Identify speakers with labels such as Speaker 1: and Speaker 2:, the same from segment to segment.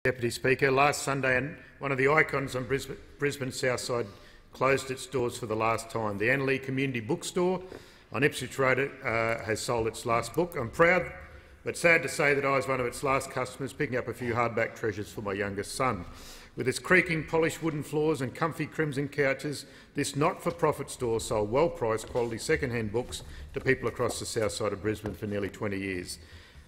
Speaker 1: Deputy Speaker, last Sunday one of the icons on Brisbane's south side closed its doors for the last time. The Annerley Community Bookstore on Ipswich Road has sold its last book. I'm proud but sad to say that I was one of its last customers, picking up a few hardback treasures for my youngest son. With its creaking polished wooden floors and comfy crimson couches, this not-for-profit store sold well-priced quality second-hand books to people across the south side of Brisbane for nearly 20 years.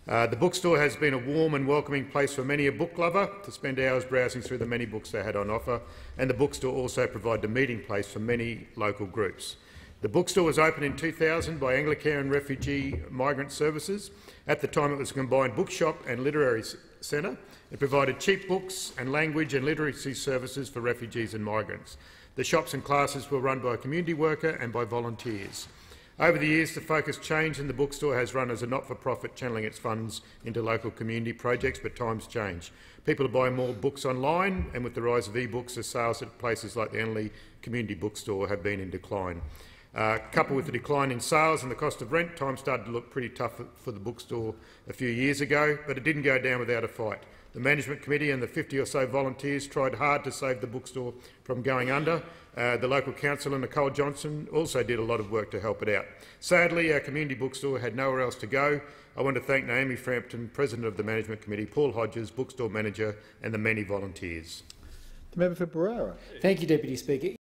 Speaker 1: The bookstore has been a warm and welcoming place for many a book lover to spend hours browsing through the many books they had on offer, and the bookstore also provided a meeting place for many local groups. The bookstore was opened in 2000 by Anglican Refugee Migrant Services. At the time it was a combined bookshop and literary centre. It provided cheap books and language and literacy services for refugees and migrants. The shops and classes were run by a community worker and by volunteers. Over the years, the focus changed and the bookstore has run as a not-for-profit, channelling its funds into local community projects, but times change. People are buying more books online, and with the rise of e-books, the sales at places like the Annerley Community Bookstore have been in decline. Coupled with the decline in sales and the cost of rent, times started to look pretty tough for the bookstore a few years ago, but it didn't go down without a fight. The management committee and the 50 or so volunteers tried hard to save the bookstore from going under. The local councillor, Nicole Johnson, also did a lot of work to help it out. Sadly, our community bookstore had nowhere else to go. I want to thank Naomi Frampton, President of the Management Committee, Paul Hodges, bookstore manager, and the many volunteers.
Speaker 2: The member for Barara.
Speaker 3: Thank you, Deputy Speaker.